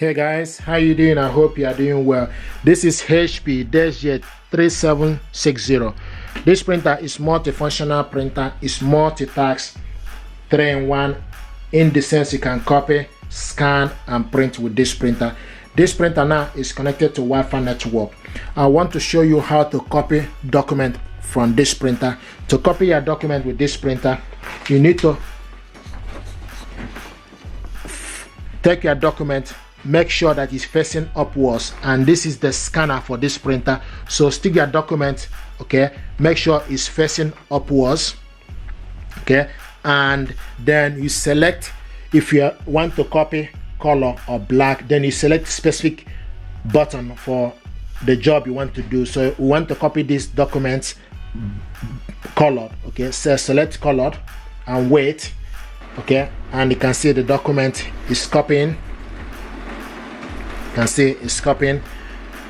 Hey guys, how you doing? I hope you are doing well. This is HP DeskJet 3760. This printer is multifunctional printer, it's multitask, 3-in-1, in the sense you can copy, scan and print with this printer. This printer now is connected to Wi-Fi network. I want to show you how to copy document from this printer. To copy your document with this printer, you need to take your document, make sure that it's facing upwards, and this is the scanner for this printer. So stick your document, okay, make sure it's facing upwards, okay, and then you select, if you want to copy color or black, then you select specific button for the job you want to do. So we want to copy this document colored, okay, so select colored and wait, okay, and you can see the document is copying. You can see it's copying.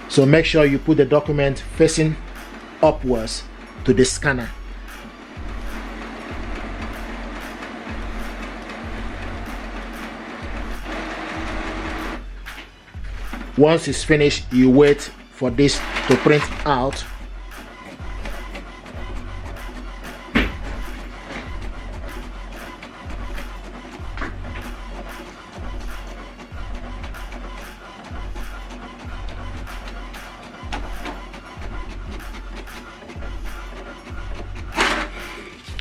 So make sure you put the document facing upwards to the scanner. Once it's finished, you wait for this to print out.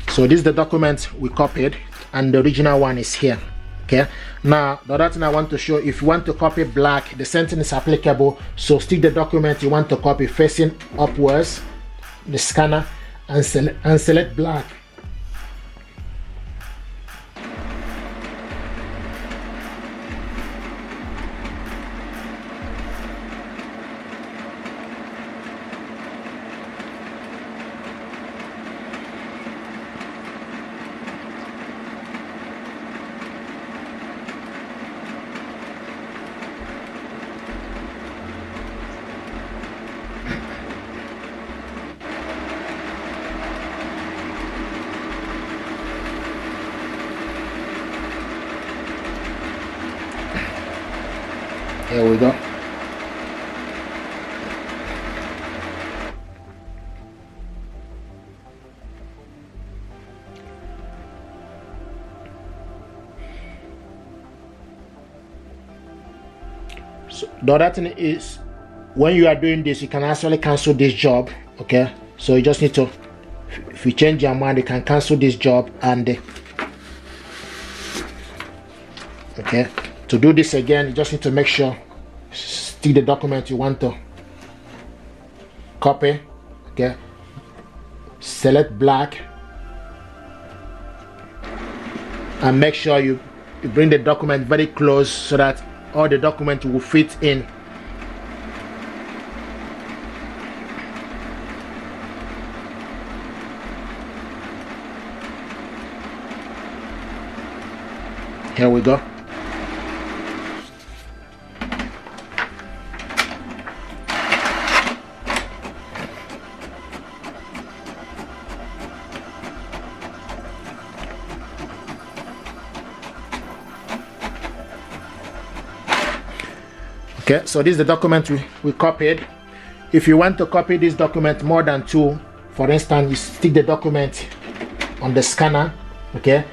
So this is the document we copied, and the original one is here. Okay, now the other thing I want to show, if you want to copy black, the same thing is applicable. So stick the document you want to copy facing upwards, the scanner, and select black. Here we go. So the other thing is, when you are doing this, you can actually cancel this job. Okay, so you just need to, if you change your mind, you can cancel this job. And okay, to do this again, you just need to make sure, stick the document you want to copy, okay, select black, and make sure you bring the document very close so that all the document will fit in. Here we go. Okay, so this is the document we copied. If you want to copy this document more than two, for instance, you stick the document on the scanner, okay.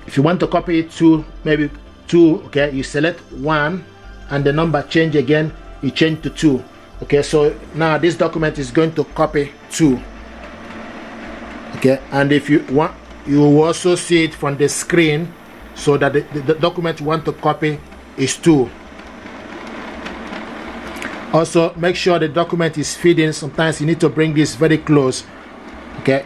If you want to copy it to maybe two, okay, you select one and the number change again, you change to two. Okay, so now this document is going to copy two. Okay, and if you want, you will also see it from the screen, so that the document you want to copy is two. Also, make sure the document is fitting. Sometimes you need to bring this very close. Okay.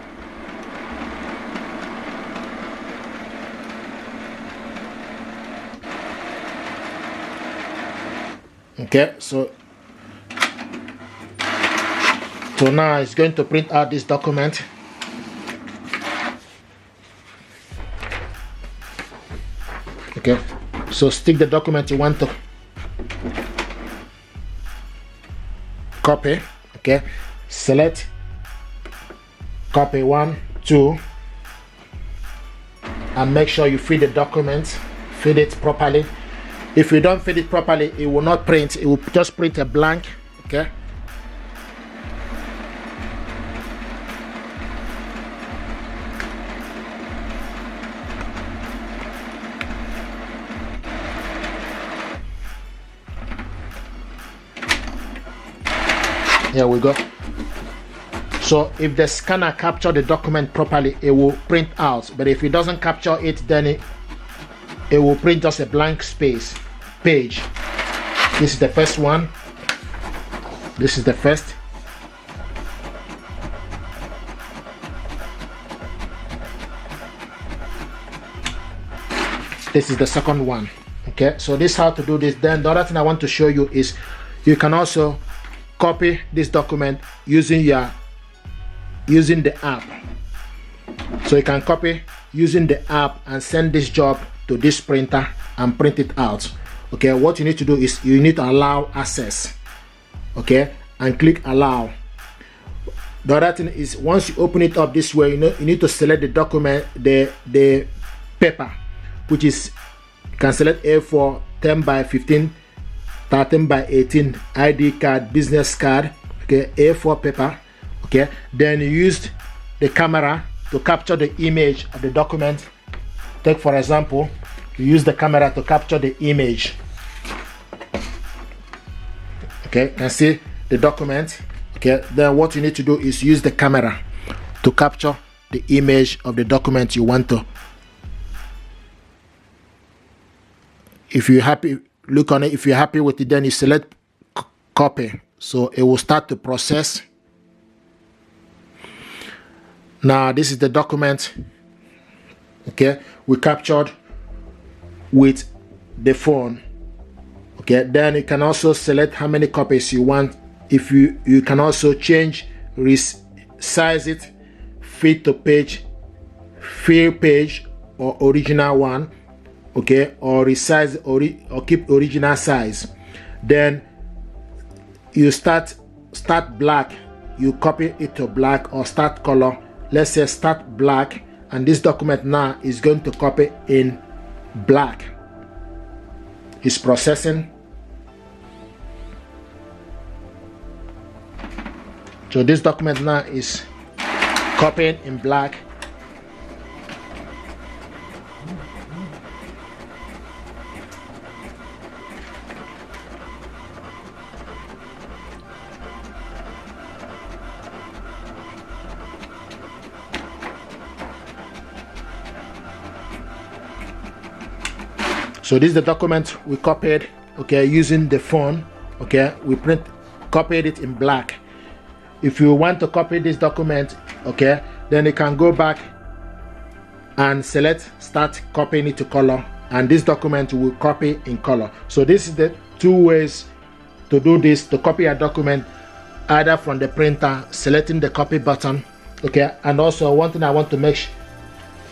Okay, so now it's going to print out this document. Okay, so stick the document you want to copy, okay, select copy 1, 2, and make sure you feed the document, feed it properly. If you don't feed it properly, it will not print. It will just print a blank. Okay. Here we go. So if the scanner capture the document properly, it will print out. But if it doesn't capture it, then it will print just a blank page. This is the first one. This is the first. This is the second one. Okay, so this is how to do this. Then the other thing I want to show you is you can also copy this document using the app. So you can copy using the app and send this job to this printer and print it out. Okay, what you need to do is you need to allow access. Okay, and click allow. The other thing is once you open it up this way, you need to select the document, the paper, which is, you can select A4 10 by 15, 13 by 18, ID card, business card. Okay, A4 paper. Okay, then you used the camera to capture the image of the document. Take for example, you use the camera to capture the image. Okay, you can see the document. Okay, then what you need to do is use the camera to capture the image of the document you want to. If you're happy, look on it. If you're happy with it, then you select copy. So it will start to process. Now this is the document. Okay, we captured with the phone. Okay, then you can also select how many copies you want. If you can also change, resize it, fit to page, fill page, or original one. Okay, or resize or keep original size. Then you start black, you copy it to black, or start color. Let's say start black, and this document now is going to copy in black. It's processing. So this document now is copying in black. So this is the document we copied, okay, using the phone. Okay, we copied it in black. If you want to copy this document, okay, then you can go back and select start copying it to color, and this document will copy in color. So this is the two ways to do this, to copy a document, either from the printer, selecting the copy button. Okay, and also one thing I want to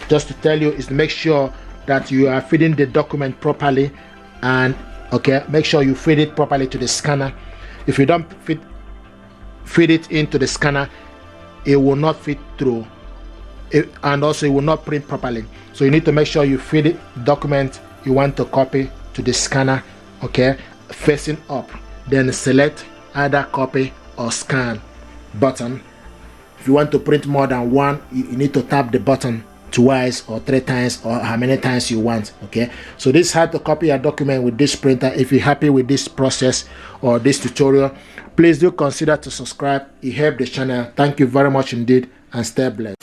just to tell you is to make sure that you are feeding the document properly, and okay, make sure you feed it properly to the scanner. If you don't feed it into the scanner, it will not fit through it, and also it will not print properly. So you need to make sure you feed it document you want to copy to the scanner, okay, facing up. Then select either copy or scan button. If you want to print more than one, you need to tap the button twice or 3 times, or how many times you want. Okay, so this is how to copy a document with this printer. If you're happy with this process or this tutorial, please do consider to subscribe. It helps the channel. Thank you very much indeed, and stay blessed.